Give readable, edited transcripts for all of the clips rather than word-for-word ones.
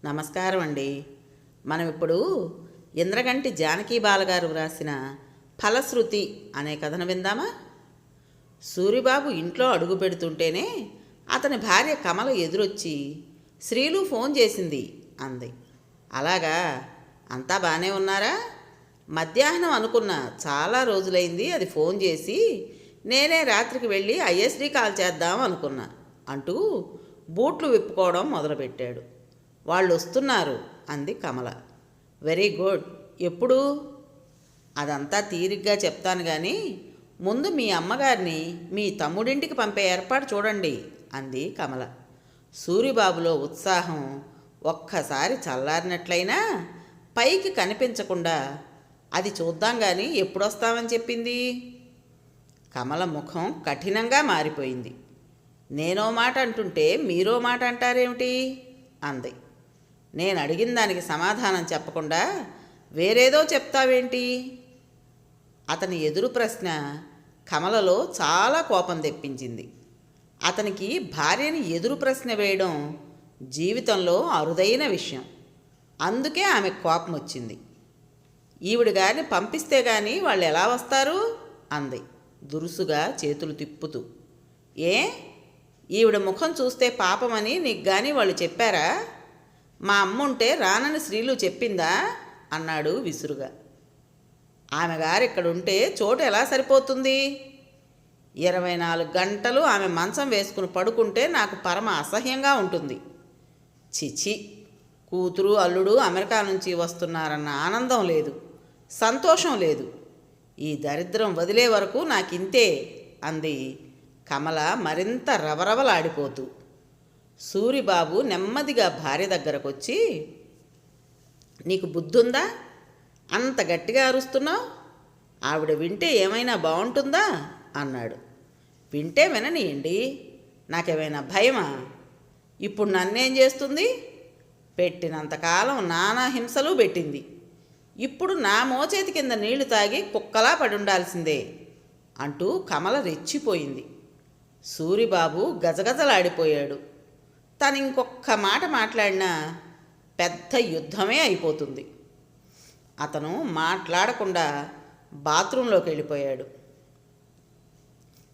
నమస్కారం అండి. మనం ఇప్పుడు ఇంద్రగంటి జానకి బాలగారు వ్రాసిన ఫలశ్రుతి అనే కథను విందామా? సూరిబాబు ఇంట్లో అడుగు పెడుతుంటేనే అతని భార్య కమల ఎదురొచ్చి, శ్రీలు ఫోన్ చేసింది అంది. అలాగా, అంతా బాగానే ఉన్నారా? మధ్యాహ్నం అనుకున్నా, చాలా రోజులైంది అది ఫోన్ చేసి, నేనే రాత్రికి వెళ్ళి ఐఎస్డి కాల్ చేద్దాం అనుకున్నా అంటూ బూట్లు విప్పుకోవడం మొదలుపెట్టాడు. వాళ్ళు వస్తున్నారు అంది కమల. Very good. ఎప్పుడు? అదంతా తీరిగ్గా చెప్తాను కానీ ముందు మీ అమ్మగారిని మీ తమ్ముడింటికి పంపే ఏర్పాటు చూడండి అంది కమల. సూరిబాబులో ఉత్సాహం ఒక్కసారి చల్లారినట్లయినా పైకి కనిపించకుండా, అది చూద్దాం కానీ ఎప్పుడొస్తామని చెప్పింది? కమల ముఖం కఠినంగా మారిపోయింది. నేనో మాట అంటుంటే మీరో మాట అంటారేమిటి అంది. నేను అడిగిన దానికి సమాధానం చెప్పకుండా వేరేదో చెప్తావేంటి? అతని ఎదురు ప్రశ్న కమలలో చాలా కోపం తెప్పించింది. అతనికి భార్యని ఎదురు ప్రశ్న వేయడం జీవితంలో అరుదైన విషయం. అందుకే ఆమె కోపం వచ్చింది. ఈవిడ గారిని పంపిస్తే గాని వాళ్ళు ఎలా వస్తారు అంది దురుసుగా చేతులు తిప్పుతూ. ఏ, ఈవిడ ముఖం చూస్తే పాపమని నీకు కానీ వాళ్ళు చెప్పారా? మా అమ్ముంటే రానని శ్రీలు చెప్పిందా అన్నాడు విసురుగా. ఆమె గారు ఇక్కడుంటే చోటు ఎలా సరిపోతుంది? 24 గంటలు ఆమె మంచం వేసుకుని పడుకుంటే నాకు పరమ అసహ్యంగా ఉంటుంది. చిచి, కూతురు అల్లుడు అమెరికా నుంచి వస్తున్నారన్న ఆనందం లేదు, సంతోషం లేదు. ఈ దరిద్రం వదిలే వరకు నాకింతే అంది కమల మరింత రవరవలాడిపోతూ. సూరిబాబు నెమ్మదిగా భార్య దగ్గరకు వచ్చి, నీకు బుద్ధుందా? అంత గట్టిగా అరుస్తున్నావు. ఆవిడ వింటే ఏమైనా బాగుంటుందా అన్నాడు. వింటే విననీయండి, నాకేమైనా భయమా? ఇప్పుడు నన్నేం చేస్తుంది? పెట్టినంతకాలం నానా హింసలు పెట్టింది. ఇప్పుడు నా మోచేతి కింద నీళ్లు తాగి కుక్కలా పడుండాల్సిందే అంటూ కమల రెచ్చిపోయింది. సూరిబాబు గజగజలాడిపోయాడు. తను ఇంకొక్క మాట మాట్లాడినా పెద్ద యుద్ధమే అయిపోతుంది. అతను మాట్లాడకుండా బాత్రూంలోకి వెళ్ళిపోయాడు.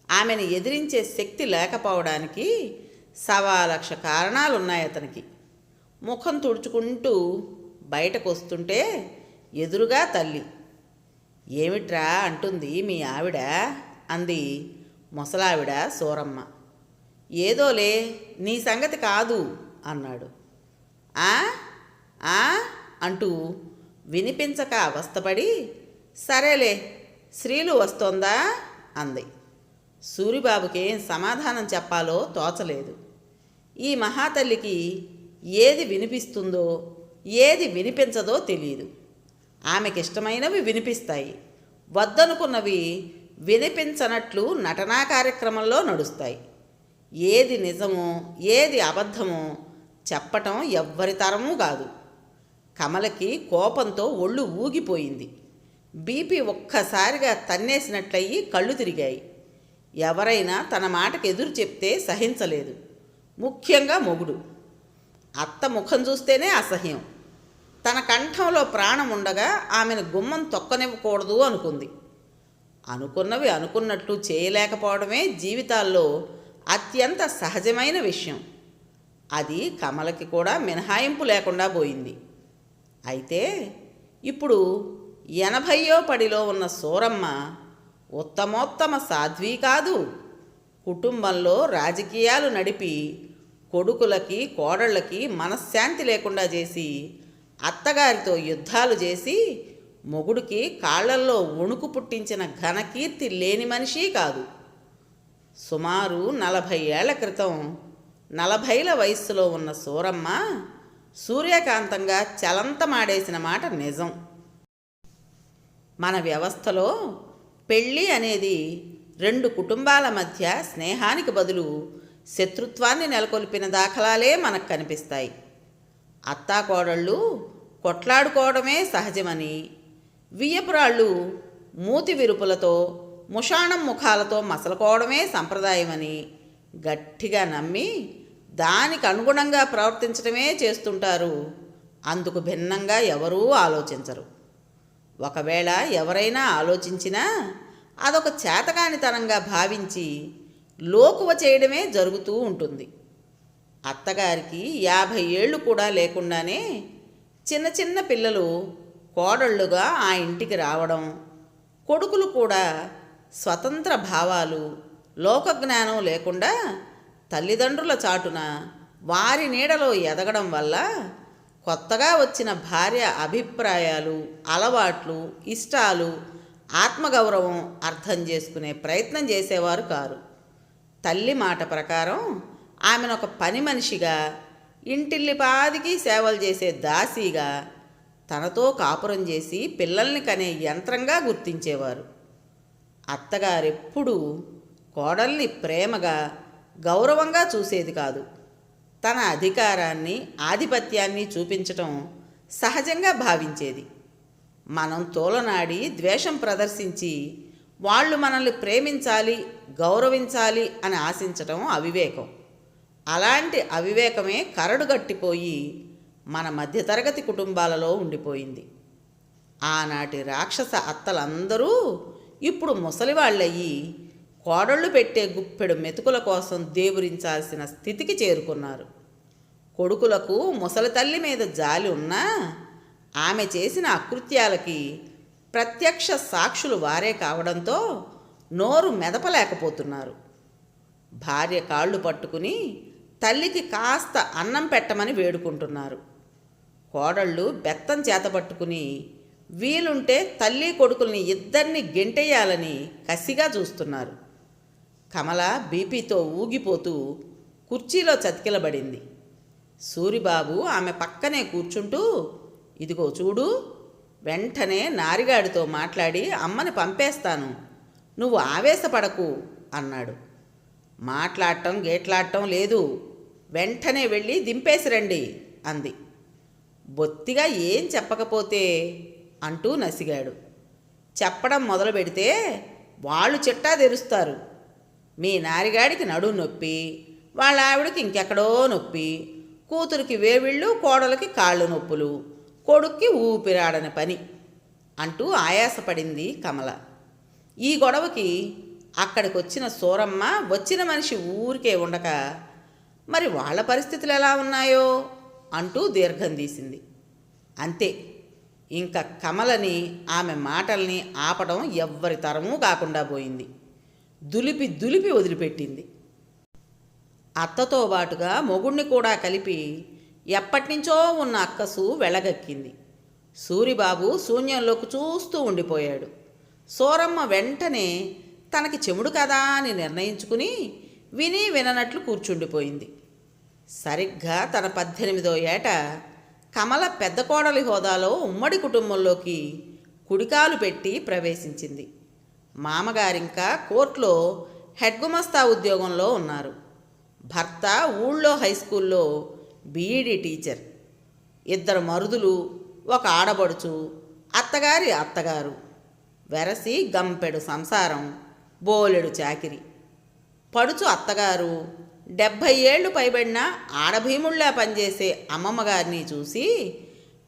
ఆమెను ఎదిరించే శక్తి లేకపోవడానికి 1,00,000 కారణాలున్నాయి అతనికి. ముఖం తుడుచుకుంటూ బయటకు వస్తుంటే ఎదురుగా తల్లి. ఏమిట్రా అంటుంది మీ ఆవిడ అంది ముసలావిడ సూరమ్మ. ఏదోలే, నీ సంగతి కాదు అన్నాడు. ఆ ఆ అంటూ వినిపించక అవస్థపడి, సరేలే శ్రీలు వస్తోందా అంది. సూరిబాబుకి ఏం సమాధానం చెప్పాలో తోచలేదు. ఈ మహాతల్లికి ఏది వినిపిస్తుందో ఏది వినిపించదో తెలియదు. ఆమెకిష్టమైనవి వినిపిస్తాయి, వద్దనుకున్నవి వినిపించనట్లు నటనా కార్యక్రమంలో నడుస్తాయి. ఏది నిజమో ఏది అబద్ధమో చెప్పటం ఎవ్వరి తరమూ కాదు. కమలకి కోపంతో ఒళ్ళు ఊగిపోయింది. బీపీ ఒక్కసారిగా తన్నేసినట్లయి కళ్ళు తిరిగాయి. ఎవరైనా తన మాటకు ఎదురు చెప్తే సహించలేదు, ముఖ్యంగా మొగుడు. అత్త ముఖం చూస్తేనే అసహ్యం. తన కంఠంలో ప్రాణం ఉండగా ఆమెను గుమ్మం తొక్కనివ్వకూడదు అనుకుంది. అనుకున్నవి అనుకున్నట్లు చేయలేకపోవడమే జీవితాల్లో అత్యంత సహజమైన విషయం. అది కమలకి కూడా మినహాయింపు లేకుండా పోయింది. అయితే ఇప్పుడు 80వ పడిలో ఉన్న సూరమ్మ ఉత్తమోత్తమ సాధ్వి కాదు. కుటుంబంలో రాజకీయాలు నడిపి కొడుకులకి కోడళ్ళకి మనశ్శాంతి లేకుండా చేసి, అత్తగారితో యుద్ధాలు చేసి, మొగుడికి కాళ్లల్లో వణుకు పుట్టించిన ఘనకీర్తి లేని మనిషి కాదు. సుమారు 40 ఏళ్ల క్రితం 40ల వయస్సులో ఉన్న సూరమ్మ సూర్యకాంతంగా చలంతమాడేసిన మాట నిజం. మన వ్యవస్థలో పెళ్ళి అనేది 2 కుటుంబాల మధ్య స్నేహానికి బదులు శత్రుత్వాన్ని నెలకొల్పిన దాఖలాలే మనకు కనిపిస్తాయి. అత్తాకోడళ్ళు కొట్లాడుకోవడమే సహజమని, వియ్యపురాళ్ళు మూతి విరుపులతో ముషాణం ముఖాలతో మసలుకోవడమే సంప్రదాయమని గట్టిగా నమ్మి దానికి అనుగుణంగా ప్రవర్తించడమే చేస్తుంటారు. అందుకు భిన్నంగా ఎవరూ ఆలోచించరు. ఒకవేళ ఎవరైనా ఆలోచించినా అదొక చేతకానితనంగా భావించి లోకువ చేయడమే జరుగుతూ ఉంటుంది. అత్తగారికి 50 ఏళ్ళు కూడా లేకుండానే చిన్న చిన్న పిల్లలు కోడళ్ళుగా ఆ ఇంటికి రావడం, కొడుకులు కూడా స్వతంత్ర భావాలు, లోకజ్ఞానం లేకుండా తల్లిదండ్రుల చాటున వారి నీడలో ఎదగడం వల్ల కొత్తగా వచ్చిన భార్య అభిప్రాయాలు, అలవాట్లు, ఇష్టాలు, ఆత్మగౌరవం అర్థం చేసుకునే ప్రయత్నం చేసేవారు కారు. తల్లి మాట ప్రకారం ఆమెను ఒక పని మనిషిగా, ఇంటిల్లిపాదికి సేవలు చేసే దాసీగా, తనతో కాపురం చేసి పిల్లల్ని కనే యంత్రంగా గుర్తించేవారు. అత్తగారెప్పుడూ కోడల్ని ప్రేమగా, గౌరవంగా చూసేది కాదు. తన అధికారాన్ని, ఆధిపత్యాన్ని చూపించటం సహజంగా భావించేది. మనం తోలనాడి ద్వేషం ప్రదర్శించి వాళ్ళు మనల్ని ప్రేమించాలి, గౌరవించాలి అని ఆశించటం అవివేకం. అలాంటి అవివేకమే కరడుగట్టిపోయి మన మధ్యతరగతి కుటుంబాలలో ఉండిపోయింది. ఆనాటి రాక్షస అత్తలందరూ ఇప్పుడు ముసలివాళ్ళయ్యి కోడళ్ళు పెట్టే గుప్పెడు మెతుకుల కోసం దేవురించాల్సిన స్థితికి చేరుకున్నారు. కొడుకులకు ముసలి తల్లి మీద జాలి ఉన్నా ఆమె చేసిన అకృత్యాలకి ప్రత్యక్ష సాక్షులు వారే కావడంతో నోరు మెదపలేకపోతున్నారు. భార్య కాళ్ళు పట్టుకుని తల్లికి కాస్త అన్నం పెట్టమని వేడుకుంటున్నారు. కోడళ్ళు బెత్తం చేతపట్టుకుని వీలుంటే తల్లి కొడుకుల్ని ఇద్దరిని గెంటేయాలని కసిగా చూస్తున్నారు. కమల బీపీతో ఊగిపోతూ కుర్చీలో చతికిలబడింది. సూరిబాబు ఆమె పక్కనే కూర్చుంటూ, ఇదిగో చూడు, వెంటనే నారిగాడితో మాట్లాడి అమ్మని పంపేస్తాను, నువ్వు ఆవేశపడకు అన్నాడు. మాట్లాడటం గేట్లాడటం లేదు, వెంటనే వెళ్ళి దింపేసి రండి అంది. బొత్తిగా ఏం చెప్పకపోతే అంటూ నసిగాడు. చెప్పడం మొదలు పెడితే వాళ్ళు చిట్టా తెరుస్తారు. మీ నారిగాడికి నడుము నొప్పి, వాళ్ళ ఆవిడకి ఇంకెక్కడో నొప్పి, కూతురికి వేవిళ్ళు, కోడలకి కాళ్ళు నొప్పులు, కొడుక్కి ఊపిరాడని పని అంటూ ఆయాసపడింది కమల. ఈ గొడవకి అక్కడికి వచ్చిన సూరమ్మ వచ్చిన మనిషి ఊరికే ఉండక, మరి వాళ్ళ పరిస్థితులు ఎలా ఉన్నాయో అంటూ దీర్ఘం తీసింది. అంతే, ఇంకా కమలని ఆమె మాటల్ని ఆపడం ఎవ్వరి తరమూ కాకుండా పోయింది. దులిపి దులిపి వదిలిపెట్టింది. అత్తతో బాటుగా మొగుణ్ణి కూడా కలిపి ఎప్పటినుంచో ఉన్న అక్కసు వెళ్ళగక్కింది. సూరిబాబు శూన్యంలోకి చూస్తూ ఉండిపోయాడు. సూరమ్మ వెంటనే తనకి చెముడు కదా అని నిర్ణయించుకుని విని విననట్లు కూర్చుండిపోయింది. సరిగ్గా తన 18వ ఏట కమల పెద్ద కోడలి హోదాలో ఉమ్మడి కుటుంబంలోకి కుడికాలు పెట్టి ప్రవేశించింది. మామగారింకా కోర్టులో హెడ్ గుమస్తా ఉద్యోగంలో ఉన్నారు. భర్త ఊళ్ళో హైస్కూల్లో బీఈడీ టీచర్. 2 మరుదులు, 1 ఆడబడుచు, అత్తగారి అత్తగారు. వెరసి గంపెడు సంసారం, బోలెడు చాకిరి. పడుచు అత్తగారు 70 ఏళ్ళు పైబడిన ఆడభీముళ్లా పనిచేసే అమ్మమ్మగారిని చూసి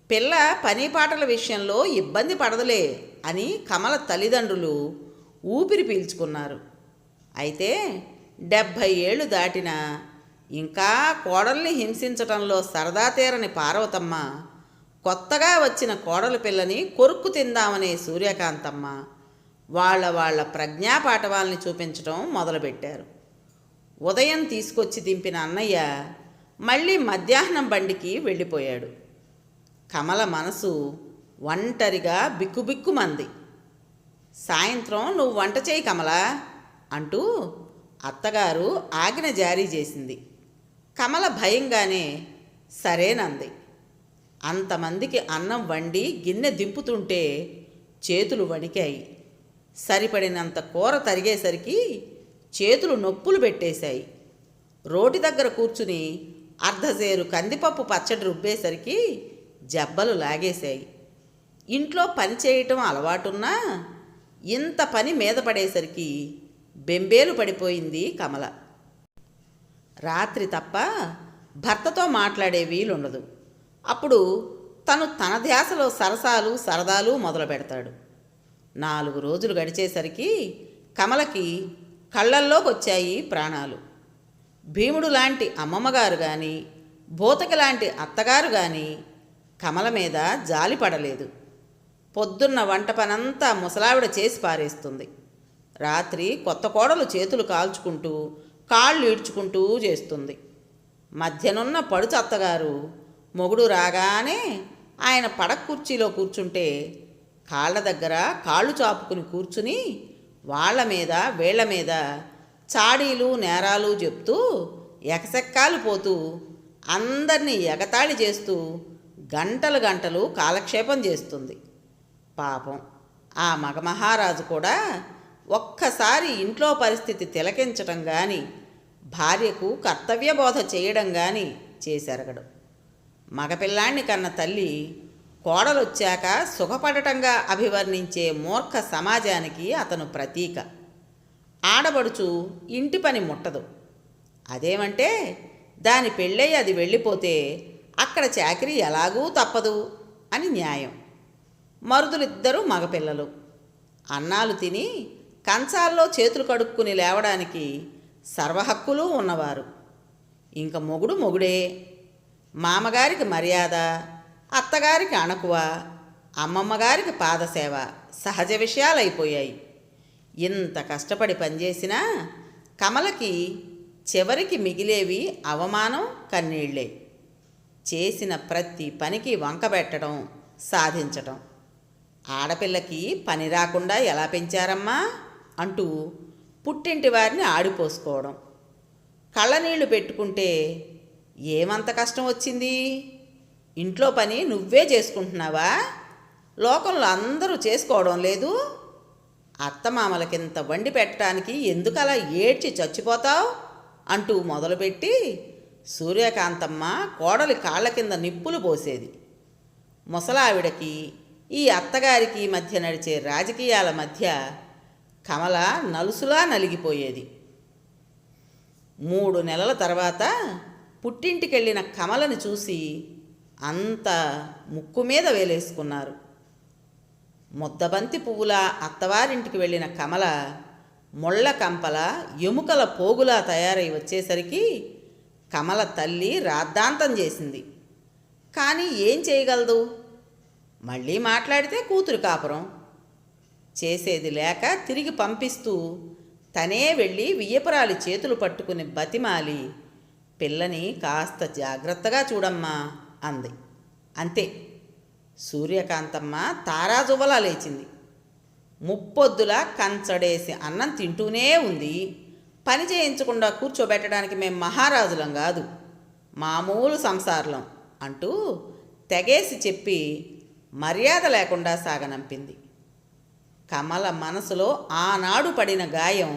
పిల్ల పనిపాటల విషయంలో ఇబ్బంది పడదులే అని కమల తల్లిదండ్రులు ఊపిరి పీల్చుకున్నారు. అయితే 70 ఏళ్ళు దాటినా ఇంకా కోడల్ని హింసించటంలో సరదా తీరని పార్వతమ్మ, కొత్తగా వచ్చిన కోడలు పిల్లని కొరుక్కు తిందామనే సూర్యకాంతమ్మ వాళ్ళ ప్రజ్ఞాపాఠవాల్ని చూపించడం మొదలుపెట్టారు. ఉదయం తీసుకొచ్చి దింపిన అన్నయ్య మళ్ళీ మధ్యాహ్నం బండికి వెళ్ళిపోయాడు. కమల మనసు ఒంటరిగా బిక్కుబిక్కుమంది. సాయంత్రం నువ్వు వంట చేయి కమలా అంటూ అత్తగారు ఆజ్ఞ జారీ చేసింది. కమల భయంగానే సరేనంది. అంతమందికి అన్నం వండి గిన్నె దింపుతుంటే చేతులు వణికాయి. సరిపడినంత కూర తరిగేసరికి చేతులు నొప్పులు పెట్టేశాయి. రోటి దగ్గర కూర్చుని అర్ధసేరు కందిపప్పు పచ్చడి రుబ్బేసరికి జబ్బలు లాగేశాయి. ఇంట్లో పని చేయటం అలవాటున్నా ఇంత పని మీద పడేసరికి బెంబేలు పడిపోయింది కమల. రాత్రి తప్ప భర్తతో మాట్లాడే వీలుండదు. అప్పుడు తన ధ్యాసలో సరసాలు సరదాలు మొదలు పెడతాడు. 4 రోజులు గడిచేసరికి కమలకి కళ్ళల్లోకి వచ్చాయి ప్రాణాలు. భీముడు లాంటి అమ్మమ్మగారు కానీ, భూతకి లాంటి అత్తగారు కానీ కమల మీద జాలి పడలేదు. పొద్దున్న వంట పనంతా ముసలావిడ చేసి పారేస్తుంది. రాత్రి కొత్త కోడలు చేతులు కాల్చుకుంటూ కాళ్ళు ఈడ్చుకుంటూ చేస్తుంది. మధ్యనున్న పడుచు అత్తగారు మొగుడు రాగానే ఆయన పడక కుర్చీలో కూర్చుంటే కాళ్ళ దగ్గర కాళ్ళు చాపుకుని కూర్చుని వాళ్ళ మీద వీళ్ల మీద చాడీలు నేరాలు చెప్తూ ఎకసెక్కాలు పోతూ అందరినీ ఎగతాళి చేస్తూ గంటలు గంటలు కాలక్షేపం చేస్తుంది. పాపం ఆ మగమహారాజు కూడా ఒక్కసారి ఇంట్లో పరిస్థితి తిలకించటం కానీ, భార్యకు కర్తవ్యబోధ చేయడం కానీ చేసెరగడు. మగపిల్లాన్ని కన్న తల్లి కోడలొచ్చాక సుఖపడటంగా అభివర్ణించే మూర్ఖ సమాజానికి అతను ప్రతీక. ఆడబడుచు ఇంటి పని ముట్టదు. అదేమంటే దాని పెళ్ళై అది వెళ్ళిపోతే అక్కడ చాకిరీ ఎలాగూ తప్పదు అని న్యాయం. మరుదులిద్దరూ మగపిల్లలు. అన్నాలు తిని కంచాల్లో చేతులు కడుక్కుని లేవడానికి సర్వహక్కులు ఉన్నవారు. ఇంక మొగుడే. మామగారికి మర్యాద, అత్తగారికి అణకువ, అమ్మమ్మగారికి పాదసేవ సహజ విషయాలైపోయాయి. ఇంత కష్టపడి పనిచేసినా కమలకి చివరికి మిగిలేవి అవమానం, కన్నీళ్లే. చేసిన ప్రతి పనికి వంకబెట్టడం, సాధించటం. ఆడపిల్లకి పని రాకుండా ఎలా పెంచారమ్మా అంటూ పుట్టింటి వారిని ఆడిపోసుకోవడం. కళ్ళనీళ్లు పెట్టుకుంటే ఏమంత కష్టం వచ్చింది? ఇంట్లో పని నువ్వే చేసుకుంటున్నావా? లోకంలో అందరూ చేసుకోవడం లేదు? అత్తమామలకింత వండి పెట్టడానికి ఎందుకలా ఏడ్చి చచ్చిపోతావు అంటూ మొదలుపెట్టి సూర్యకాంతమ్మ కోడలి కాళ్ళ కింద నిప్పులు పోసేది. ముసలావిడకి ఈ అత్తగారికి మధ్య నడిచే రాజకీయాల మధ్య కమల నలుసులా నలిగిపోయేది. 3 నెలల తర్వాత పుట్టింటికెళ్ళిన కమలని చూసి అంతా ముక్కు మీద వేలేసుకున్నారు. ముద్దబంతి పువ్వులా అత్తవారింటికి వెళ్ళిన కమల ముళ్ళ కంపల ఎముకల పోగులా తయారై వచ్చేసరికి కమల తల్లి రాద్ధాంతం చేసింది. కానీ ఏం చేయగలదు? మళ్ళీ మాట్లాడితే కూతురు కాపురం. చేసేది లేక తిరిగి పంపిస్తూ తనే వెళ్ళి వియ్యపురాలి చేతులు పట్టుకుని బతిమాలి, పిల్లని కాస్త జాగ్రత్తగా చూడమ్మా అంది. అంతే, సూర్యకాంతమ్మ తారాజువలా లేచింది. ముప్పొద్దులా కంచడేసి అన్నం తింటూనే ఉంది. పని చేయించకుండా కూర్చోబెట్టడానికి మేం మహారాజులం కాదు, మామూలు సంసారులం అంటూ తెగేసి చెప్పి మర్యాద లేకుండా సాగనంపింది. కమల మనసులో ఆనాడు పడిన గాయం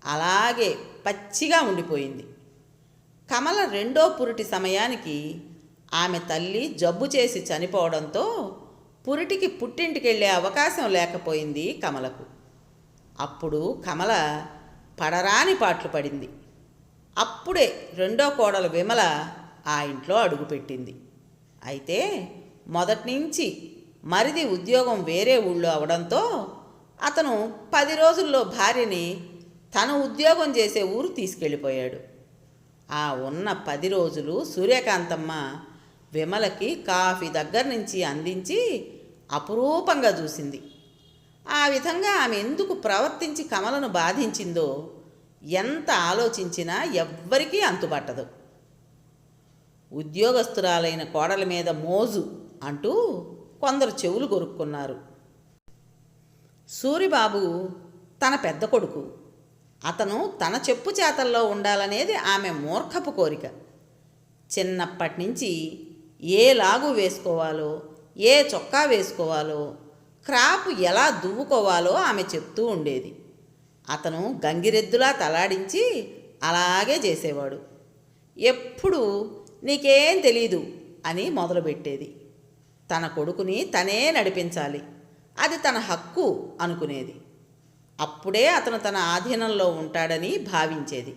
అలాగే పచ్చిగా ఉండిపోయింది. కమల 2వ పురిటి సమయానికి ఆమె తల్లి జబ్బు చేసి చనిపోవడంతో పురిటికి పుట్టింటికెళ్ళే అవకాశం లేకపోయింది కమలకు. అప్పుడు కమల పడరాని పాట్లు పడింది. అప్పుడే 2వ కోడలు విమల ఆ ఇంట్లో అడుగుపెట్టింది. అయితే మొదట్నుంచి మరిది ఉద్యోగం వేరే ఊళ్ళో అవడంతో అతను 10 రోజుల్లో భార్యని తను ఉద్యోగం చేసే ఊరు తీసుకెళ్ళిపోయాడు. ఆ ఉన్న 10 రోజులు సూర్యకాంతమ్మ విమలకి కాఫీ దగ్గర నుంచి అందించి అపురూపంగా చూసింది. ఆ విధంగా ఆమె ఎందుకు ప్రవర్తించి కమలను బాధించిందో ఎంత ఆలోచించినా ఎవ్వరికీ అంతుబట్టదు. ఉద్యోగస్తురాలైన కోడల మీద మోజు అంటూ కొందరు చెవులు కొరుక్కున్నారు. సూరిబాబు తన పెద్ద కొడుకు. అతను తన చెప్పు చేతల్లో ఉండాలనేది ఆమె మూర్ఖపు కోరిక. చిన్నప్పటి నుంచి ఏ లాగు వేసుకోవాలో, ఏ చొక్కా వేసుకోవాలో, క్రాపు ఎలా దువ్వుకోవాలో ఆమె చెప్తూ ఉండేది. అతను గంగిరెద్దులా తలాడించి అలాగే చేసేవాడు. ఎప్పుడూ నీకేం తెలీదు అని మొదలుపెట్టేది. తన కొడుకుని తనే నడిపించాలి, అది తన హక్కు అనుకునేది. అప్పుడే అతను తన ఆధీనంలో ఉంటాడని భావించేది.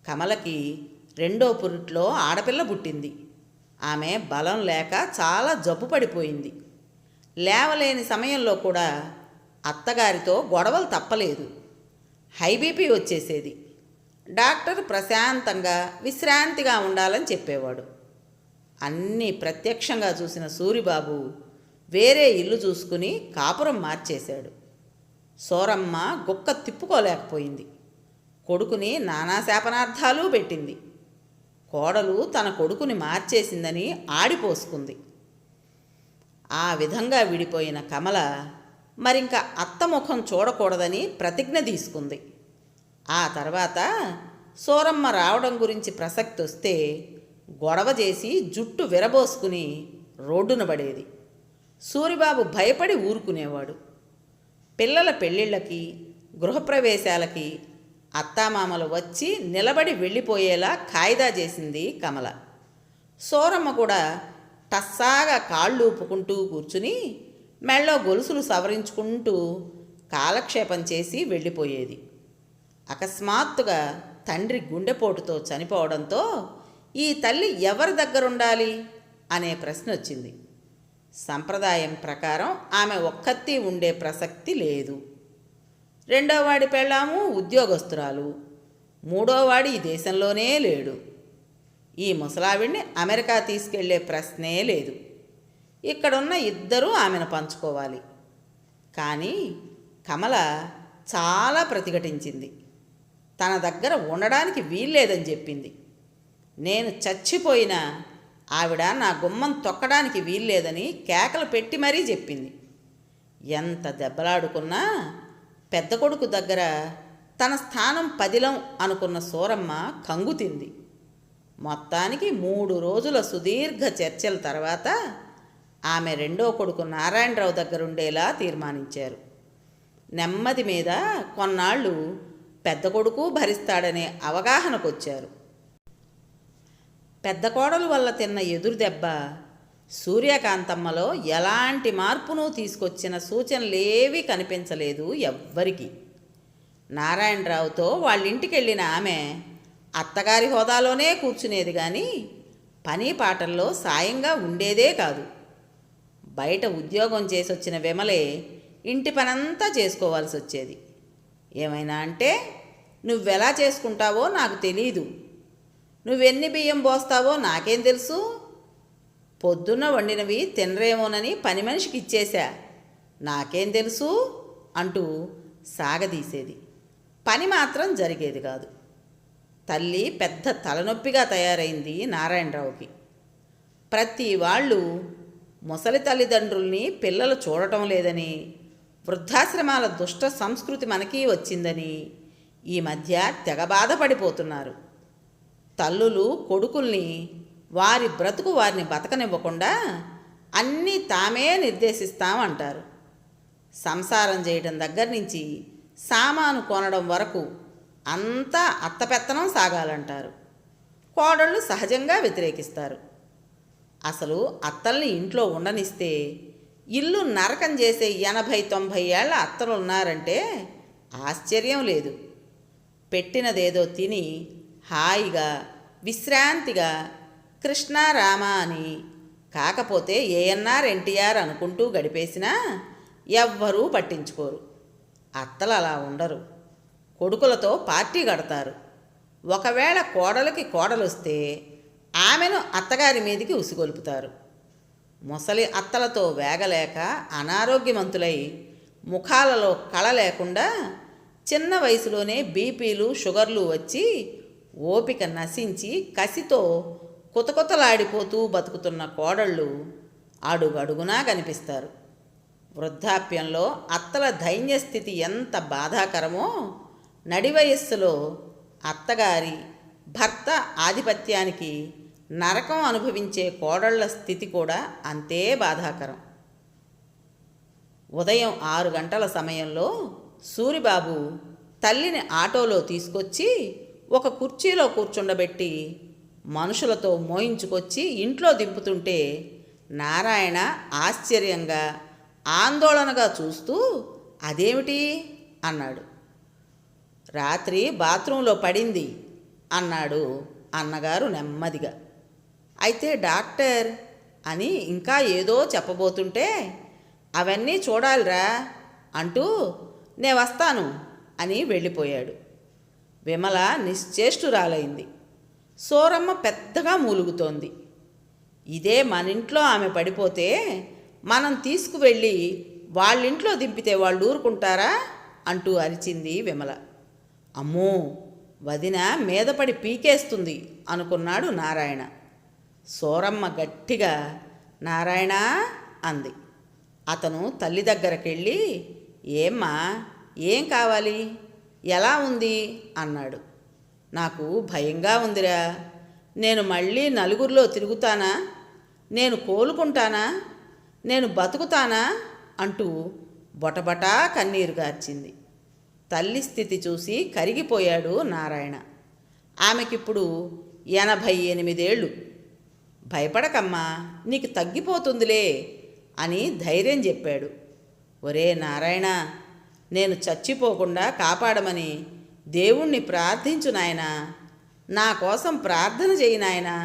కమలకి రెండో పురిట్లో ఆడపిల్ల పుట్టింది. ఆమె బలం లేక చాలా జబ్బు పడిపోయింది. లేవలేని సమయంలో కూడా అత్తగారితో గొడవలు తప్పలేదు. హై బీపీ వచ్చేసేది. డాక్టర్ ప్రశాంతంగా విశ్రాంతిగా ఉండాలని చెప్పేవాడు. అన్నీ ప్రత్యక్షంగా చూసిన సూరిబాబు వేరే ఇల్లు చూసుకుని కాపురం మార్చేశాడు. సోరమ్మ గుక్క తిప్పుకోలేకపోయింది. కొడుకుని నానా శాపనార్థాలు పెట్టింది. కోడలు తన కొడుకుని మార్చేసిందని ఆడిపోసుకుంది. ఆ విధంగా విడిపోయిన కమల మరింక అత్తముఖం చూడకూడదని ప్రతిజ్ఞ తీసుకుంది. ఆ తర్వాత సోరమ్మ రావడం గురించి ప్రసక్తి వస్తే గొడవ చేసి జుట్టు విరబోసుకుని రోడ్డున పడేది. సూరిబాబు భయపడి ఊరుకునేవాడు. పిల్లల పెళ్ళిళ్ళకి, గృహప్రవేశాలకి అత్తామామలు వచ్చి నిలబడి వెళ్ళిపోయేలా కాయిదా చేసింది కమల. సోరమ్మ కూడా టస్సాగా కాళ్ళు ఊపుకుంటూ కూర్చుని మెళ్ళో గొలుసులు సవరించుకుంటూ కాలక్షేపం చేసి వెళ్ళిపోయేది. అకస్మాత్తుగా తండ్రి గుండెపోటుతో చనిపోవడంతో ఈ తల్లి ఎవరి దగ్గరుండాలి అనే ప్రశ్న వచ్చింది. సంప్రదాయం ప్రకారం ఆమె ఒక్కత్తి ఉండే ప్రసక్తి లేదు. రెండోవాడి పెళ్ళాము ఉద్యోగస్తురాలు, మూడోవాడి ఈ దేశంలోనే లేడు. ఈ ముసలావిడిని అమెరికా తీసుకెళ్లే ప్రశ్నే లేదు. ఇక్కడున్న ఇద్దరూ ఆమెను పంచుకోవాలి. కానీ కమల చాలా ప్రతిఘటించింది. తన దగ్గర ఉండడానికి వీల్లేదని చెప్పింది. నేను చచ్చిపోయినా ఆవిడ నా గుమ్మం తొక్కడానికి వీల్లేదని కేకలు పెట్టి మరీ చెప్పింది. ఎంత దెబ్బలాడుకున్నా పెద్ద కొడుకు దగ్గర తన స్థానం పదిలం అనుకున్న సూరమ్మ కంగుతింది. మొత్తానికి 3 రోజుల సుదీర్ఘ చర్చల తర్వాత ఆమె రెండో కొడుకు నారాయణరావు దగ్గరుండేలా తీర్మానించారు. నెమ్మది మీద కొన్నాళ్ళు పెద్ద కొడుకు భరిస్తాడనే అవగాహనకొచ్చారు. పెద్ద కోడలు వల్ల తిన్న ఎదురు దెబ్బ సూర్యకాంతమ్మలో ఎలాంటి మార్పును తీసుకొచ్చిన సూచనలేవీ కనిపించలేదు ఎవ్వరికి. నారాయణరావుతో వాళ్ళింటికెళ్ళిన ఆమె అత్తగారి హోదాలోనే కూర్చునేది కానీ పని పాటల్లో సాయంగా ఉండేదే కాదు. బయట ఉద్యోగం చేసొచ్చిన విమలే ఇంటి పనంతా చేసుకోవాల్సి వచ్చేది. ఏమైనా అంటే, నువ్వెలా చేసుకుంటావో నాకు తెలీదు, నువ్వెన్ని బియ్యం పోస్తావో నాకేం తెలుసు, పొద్దున్న వండినవి తినరేమోనని పని మనిషికి ఇచ్చేశా, నాకేం తెలుసు అంటూ సాగదీసేది. పని మాత్రం జరిగేది కాదు. తల్లి పెద్ద తలనొప్పిగా తయారైంది నారాయణరావుకి. ప్రతి వాళ్ళు ముసలి తల్లిదండ్రుల్ని పిల్లలు చూడటం లేదని, వృద్ధాశ్రమాల దుష్ట సంస్కృతి మనకి వచ్చిందని ఈ మధ్య తెగ బాధపడిపోతున్నారు. తల్లులు కొడుకుల్ని వారి బ్రతుకు వారిని బతకనివ్వకుండా అన్నీ తామే నిర్దేశిస్తామంటారు. సంసారం చేయడం దగ్గర నుంచి సామాను కొనడం వరకు అంతా అత్తపెత్తనం సాగాలంటారు. కోడళ్ళు సహజంగా వ్యతిరేకిస్తారు. అసలు అత్తల్ని ఇంట్లో ఉండనిస్తే ఇల్లు నరకం చేసే 80-90 ఏళ్ల అత్తలు ఉన్నారంటే ఆశ్చర్యం లేదు. పెట్టినదేదో తిని హాయిగా విశ్రాంతిగా కృష్ణారామ అని, కాకపోతే ఏఎన్ఆర్ ఎన్టీఆర్ అనుకుంటూ గడిపేసినా ఎవ్వరూ పట్టించుకోరు. అత్తలు అలా ఉండరు. కొడుకులతో పార్టీ కడతారు. ఒకవేళ కోడలికి కోడలొస్తే ఆమెను అత్తగారి మీదికి ఉసిగొలుపుతారు. ముసలి అత్తలతో వేగలేక అనారోగ్యవంతులై ముఖాలలో కళ లేకుండా చిన్న వయసులోనే బీపీలు షుగర్లు వచ్చి ఓపిక నశించి కసితో కుతకుతలాడిపోతూ బతుకుతున్న కోడళ్ళు అడుగడుగునా కనిపిస్తారు. వృద్ధాప్యంలో అత్తల దైన్యస్థితి ఎంత బాధాకరమో నడి వయస్సులో అత్తగారి భర్త ఆధిపత్యానికి నరకం అనుభవించే కోడళ్ల స్థితి కూడా అంతే బాధాకరం. ఉదయం 6 గంటల సమయంలో సూరిబాబు తల్లిని ఆటోలో తీసుకొచ్చి ఒక కుర్చీలో కూర్చుండబెట్టి మనుషులతో మోయించుకొచ్చి ఇంట్లో దింపుతుంటే నారాయణ ఆశ్చర్యంగా ఆందోళనగా చూస్తూ అదేమిటి అన్నాడు. రాత్రి బాత్రూంలో పడింది అన్నాడు అన్నగారు నెమ్మదిగా. అయితే డాక్టర్ అని ఇంకా ఏదో చెప్పబోతుంటే, అవన్నీ చూడాలిరా అంటూ నే వస్తాను అని వెళ్ళిపోయాడు. విమల నిశ్చేష్టురాలైంది. సూరమ్మ పెద్దగా మూలుగుతోంది. ఇదే మనింట్లో ఆమె పడిపోతే మనం తీసుకువెళ్ళి వాళ్ళింట్లో దింపితే వాళ్ళు ఊరుకుంటారా అంటూ అరిచింది విమల. అమ్మో, వదిన మీదపడి పీకేస్తుంది అనుకున్నాడు నారాయణ. సూరమ్మ గట్టిగా నారాయణ అంది. అతను తల్లి దగ్గరకెళ్ళి ఏమ్మా, ఏం కావాలి, ఎలా ఉంది అన్నాడు. నాకు భయంగా ఉందిరా. నేను మళ్ళీ నలుగురిలో తిరుగుతానా, నేను కోలుకుంటానా, నేను బతుకుతానా అంటూ బొటబటా కన్నీరు గార్చింది. తల్లి స్థితి చూసి కరిగిపోయాడు నారాయణ. ఆమెకిప్పుడు 88 ఏళ్ళు. భయపడకమ్మా, నీకు తగ్గిపోతుందిలే అని ధైర్యం చెప్పాడు. ఒరే నారాయణ, నేను చచ్చిపోకుండా కాపాడమని దేవుణ్ణి ప్రార్థించు నాయనా, నా కోసం ప్రార్థన చేయి నాయనా,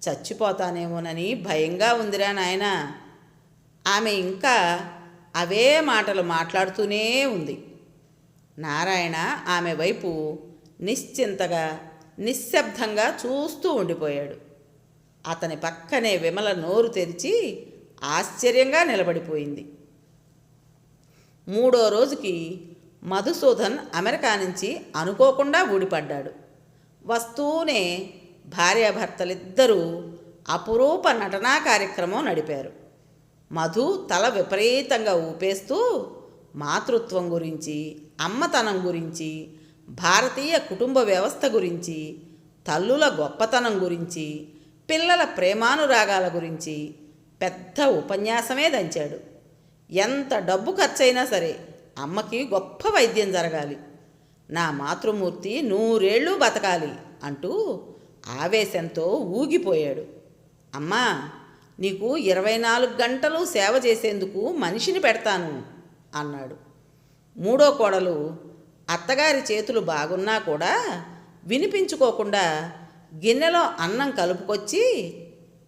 చచ్చిపోతానేమోనని భయంగా ఉందిరా నాయనా. ఆమె ఇంకా అవే మాటలు మాట్లాడుతూనే ఉంది. నారాయణ ఆమె వైపు నిశ్చింతగా నిశ్శబ్దంగా చూస్తూ ఉండిపోయాడు. అతని పక్కనే విమల నోరు తెరిచి ఆశ్చర్యంగా నిలబడిపోయింది. 3వ రోజుకి మధుసూదన్ అమెరికా నుంచి అనుకోకుండా ఊడిపడ్డాడు. వస్తూనే భార్యాభర్తలిద్దరూ అపురూప నటనా కార్యక్రమం నడిపారు. మధు తల విపరీతంగా ఊపేస్తూ మాతృత్వం గురించి, అమ్మతనం గురించి, భారతీయ కుటుంబ వ్యవస్థ గురించి, తల్లుల గొప్పతనం గురించి, పిల్లల ప్రేమానురాగాల గురించి పెద్ద ఉపన్యాసమే దంచాడు. ఎంత డబ్బు ఖర్చైనా సరే అమ్మకి గొప్ప వైద్యం జరగాలి, నా మాతృమూర్తి 100 ఏళ్ళు బతకాలి అంటూ ఆవేశంతో ఊగిపోయాడు. అమ్మా, నీకు 24 గంటలు సేవ చేసేందుకు మనిషిని పెడతాను అన్నాడు. 3వ కోడలు అత్తగారి చేతులు బాగున్నా కూడా వినిపించుకోకుండా గిన్నెలో అన్నం కలుపుకొచ్చి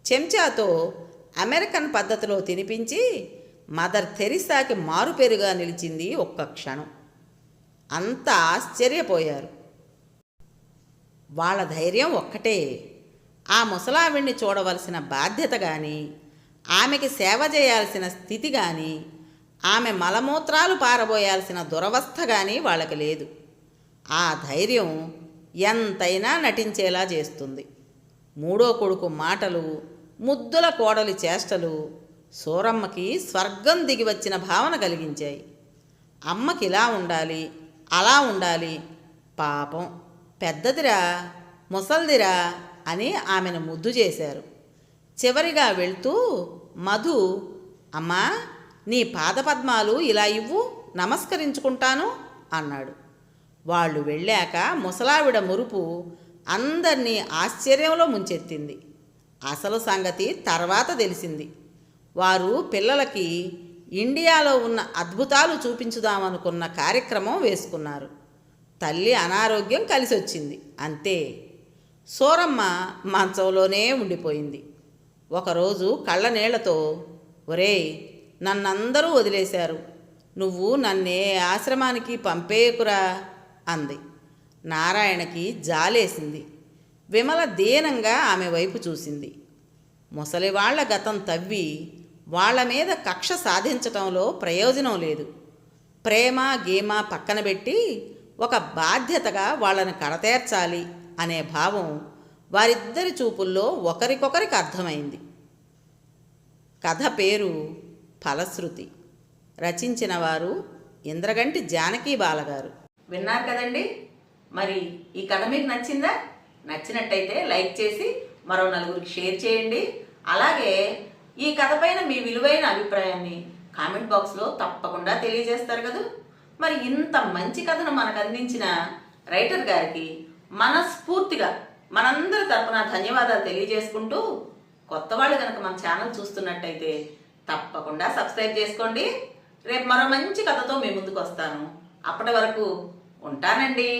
చెంచాతో అమెరికన్ పద్ధతిలో తినిపించి మదర్ తెరిసాకి మారుపేరుగా నిలిచింది ఒక్క క్షణం. అంతా ఆశ్చర్యపోయారు. వాళ్ళ ధైర్యం ఒక్కటే. ఆ ముసలావిణ్ణి చూడవలసిన బాధ్యత కానీ, ఆమెకి సేవ చేయాల్సిన స్థితి కానీ, ఆమె మలమూత్రాలు పారబోయాల్సిన దురవస్థ కానీ వాళ్ళకి లేదు. ఆ ధైర్యం ఎంతైనా నటించేలా చేస్తుంది. 3వ కొడుకు మాటలు, ముద్దుల కోడలి చేష్టలు సూరమ్మకి స్వర్గం దిగి వచ్చిన భావన కలిగించాయి. అమ్మకి ఇలా ఉండాలి, అలా ఉండాలి, పాపం పెద్దదిరా, ముసల్దిరా అని ఆమెను ముద్దు చేశారు. చివరిగా వెళ్తూ మధు, అమ్మా, నీ పాదపద్మాలు ఇలా ఇవ్వు, నమస్కరించుకుంటాను అన్నాడు. వాళ్ళు వెళ్ళాక ముసలావిడ మురుపు అందర్నీ ఆశ్చర్యంలో ముంచెత్తింది. అసలు సంగతి తర్వాత తెలిసింది. వారు పిల్లలకి ఇండియాలో ఉన్న అద్భుతాలు చూపించుదామనుకున్న కార్యక్రమం వేసుకున్నారు. తల్లి అనారోగ్యం కలిసొచ్చింది, అంతే. సూరమ్మ మంచంలోనే ఉండిపోయింది. ఒకరోజు కళ్ళనీళ్లతో, ఒరేయ్, నన్నందరూ వదిలేశారు, నువ్వు నన్నే ఆశ్రమానికి పంపేకురా అంది. నారాయణకి జాలేసింది. విమల దీనంగా ఆమె వైపు చూసింది. ముసలివాళ్ల గతం తవ్వి వాళ్ల మీద కక్ష సాధించటంలో ప్రయోజనం లేదు. ప్రేమ గీమ పక్కన పెట్టి ఒక బాధ్యతగా వాళ్ళని కడతేర్చాలి అనే భావం వారిద్దరి చూపుల్లో ఒకరికొకరికి అర్థమైంది. కథ పేరు ఫలశ్రుతి. రచించిన వారు ఇంద్రగంటి జానకీ బాలగారు. విన్నారు కదండి. మరి ఈ కథ మీకు నచ్చిందా? నచ్చినట్టయితే లైక్ చేసి మరో నలుగురికి షేర్ చేయండి. అలాగే ఈ కథ పైన మీ విలువైన అభిప్రాయాన్ని కామెంట్ బాక్స్లో తప్పకుండా తెలియజేస్తారు కదా. మరి ఇంత మంచి కథను మనకు అందించిన రైటర్ గారికి మనస్ఫూర్తిగా మనందరి తరపున ధన్యవాదాలు తెలియజేసుకుంటూ, కొత్త వాళ్ళు కనుక మన ఛానల్ చూస్తున్నట్టయితే తప్పకుండా సబ్స్క్రైబ్ చేసుకోండి. రేపు మరో మంచి కథతో మీ ముందుకు వస్తాను. అప్పటి వరకు ఉంటానండి.